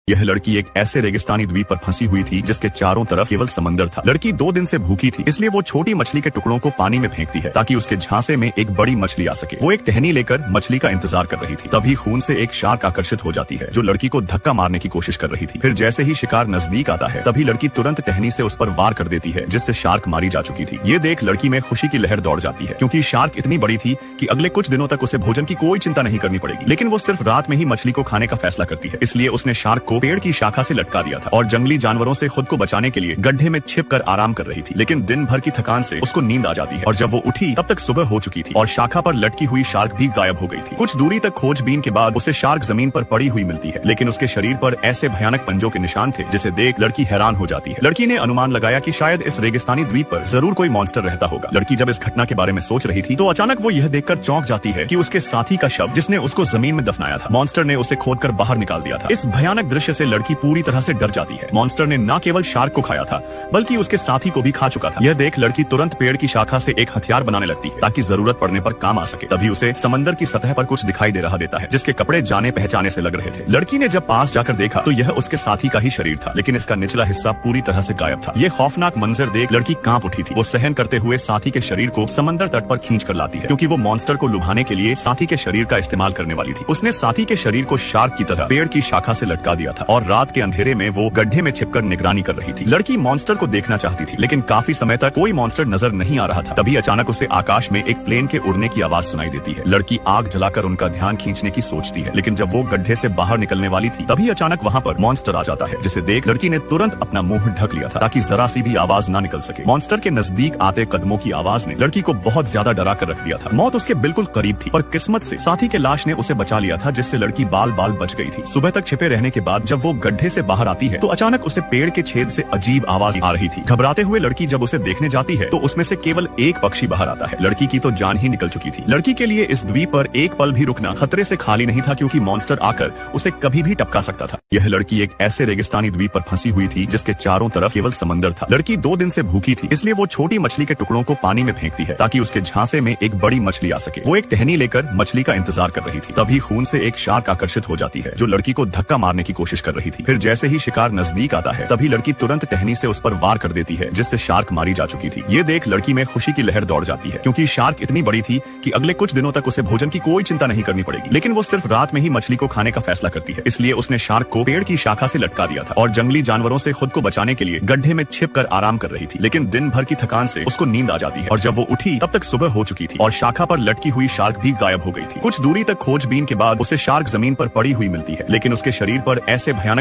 यह लड़की एक ऐसे रेगिस्तानी द्वीप पर फंसी हुई थी जिसके चारों तरफ केवल समंदर था। लड़की 2 दिन से भूखी थी, इसलिए वो छोटी मछली के टुकड़ों को पानी में फेंकती है ताकि उसके झांसे में एक बड़ी मछली आ सके। वो एक टहनी लेकर मछली का इंतजार कर रही थी। तभी खून से एक शार्क आकर्षित हो जाती है जो लड़की को धक्का मारने की कोशिश कर रही थी। फिर जैसे ही शिकार नजदीक आता है तभी लड़की तुरंत टहनी से उस पर वार कर देती है, जिससे शार्क मारी जा चुकी थी। ये देख लड़की में खुशी की लहर दौड़ जाती है क्योंकि शार्क इतनी बड़ी थी कि अगले कुछ दिनों तक उसे भोजन की कोई चिंता नहीं करनी पड़ेगी। लेकिन वो सिर्फ रात में ही मछली को खाने का फैसला करती है, इसलिए उसने शार्क को पेड़ की शाखा से लटका दिया था और जंगली जानवरों से खुद को बचाने के लिए गड्ढे में छिपकर आराम कर रही थी। लेकिन दिन भर की थकान से उसको नींद आ जाती है और जब वो उठी तब तक सुबह हो चुकी थी और शाखा पर लटकी हुई शार्क भी गायब हो गई थी। कुछ दूरी तक खोजबीन के बाद उसे शार्क जमीन पर पड़ी हुई मिलती है, लेकिन उसके शरीर पर ऐसे भयानक पंजों के निशान थे जिसे देख लड़की हैरान हो जाती है। लड़की ने अनुमान लगाया कि शायद इस रेगिस्तानी द्वीप पर जरूर कोई मॉन्स्टर रहता होगा। लड़की जब इस घटना के बारे में सोच रही थी तो अचानक वो यह देखकर चौंक जाती है कि उसके साथी का शव, जिसने उसको जमीन में दफनाया था, मॉन्स्टर ने उसे खोदकर बाहर निकाल दिया था। इस भयानक दृश्य से लड़की पूरी तरह से डर जाती है। मॉन्स्टर ने न केवल शार्क को खाया था बल्कि उसके साथी को भी खा चुका था। यह देख लड़की तुरंत पेड़ की शाखा से एक हथियार बनाने लगती है ताकि जरूरत पड़ने पर काम आ सके। तभी उसे समंदर की सतह पर कुछ दिखाई दे रहा देता है जिसके कपड़े जाने पहचाने से लग रहे थे। लड़की ने जब पास जाकर देखा तो यह उसके साथी का ही शरीर था, लेकिन इसका निचला हिस्सा पूरी तरह से गायब था। यह खौफनाक मंजर देख लड़की कांप उठी थी। वो सहन करते हुए साथी के शरीर को समंदर तट पर खींच कर लाती है क्योंकि वो मॉन्स्टर को लुभाने के लिए साथी के शरीर का इस्तेमाल करने वाली थी। उसने साथी के शरीर को शार्क की तरह पेड़ की शाखा से लटका दिया था और रात के अंधेरे में वो गड्ढे में छिपकर निगरानी कर रही थी। लड़की मॉन्स्टर को देखना चाहती थी, लेकिन काफी समय तक कोई मॉन्स्टर नजर नहीं आ रहा था। तभी अचानक उसे आकाश में एक प्लेन के उड़ने की आवाज सुनाई देती है। लड़की आग जलाकर उनका ध्यान खींचने की सोचती है, लेकिन जब वो गड्ढे से बाहर निकलने वाली थी तभी अचानक वहाँ पर मॉन्स्टर आ जाता है, जिसे देख लड़की ने तुरंत अपना मुंह ढक लिया था ताकि जरा सी भी आवाज ना निकल सके। मॉन्स्टर के नजदीक आते कदमों की आवाज ने लड़की को बहुत ज्यादा डरा कर रख दिया था। मौत उसके बिल्कुल करीब थी, पर किस्मत से साथी के लाश ने उसे बचा लिया था, जिससे लड़की बाल बाल बच गई थी। सुबह तक छिपे रहने के बाद जब वो गड्ढे से बाहर आती है तो अचानक उसे पेड़ के छेद से अजीब आवाज आ रही थी। घबराते हुए लड़की जब उसे देखने जाती है तो उसमें से केवल एक पक्षी बाहर आता है। लड़की की तो जान ही निकल चुकी थी। लड़की के लिए इस द्वीप पर एक पल भी रुकना खतरे से खाली नहीं था क्योंकि मॉन्स्टर आकर उसे कभी भी टपका सकता था। यह लड़की एक ऐसे रेगिस्तानी द्वीप पर फंसी हुई थी जिसके चारों तरफ केवल समंदर था। लड़की 2 दिन से भूखी थी, इसलिए वो छोटी मछली के टुकड़ों को पानी में फेंकती है ताकि उसके झांसे में एक बड़ी मछली आ सके। वो एक टहनी लेकर मछली का इंतजार कर रही थी। तभी खून से एक शार्क आकर्षित हो जाती है जो लड़की को धक्का मारने की कोशिश कर रही थी। फिर जैसे ही शिकार नजदीक आता है तभी लड़की तुरंत टहनी से उस पर वार कर देती है, जिससे शार्क मारी जा चुकी थी। ये देख लड़की में खुशी की लहर दौड़ जाती है क्योंकि शार्क इतनी बड़ी थी कि अगले कुछ दिनों तक उसे भोजन की कोई चिंता नहीं करनी पड़ेगी। लेकिन वो सिर्फ रात में ही मछली को खाने का फैसला करती है, इसलिए उसने शार्क को पेड़ की शाखा से लटका दिया था और जंगली जानवरों से खुद को बचाने के लिए गड्ढे में छिपकर आराम कर रही थी। लेकिन दिन भर की थकान से उसको नींद आ जाती है और जब वो उठी तब तक सुबह हो चुकी थी और शाखा पर लटकी हुई शार्क भी गायब हो गई थी। कुछ दूरी तक खोजबीन के बाद उसे शार्क जमीन पर पड़ी हुई मिलती है, लेकिन उसके शरीर पर ऐसे भयानक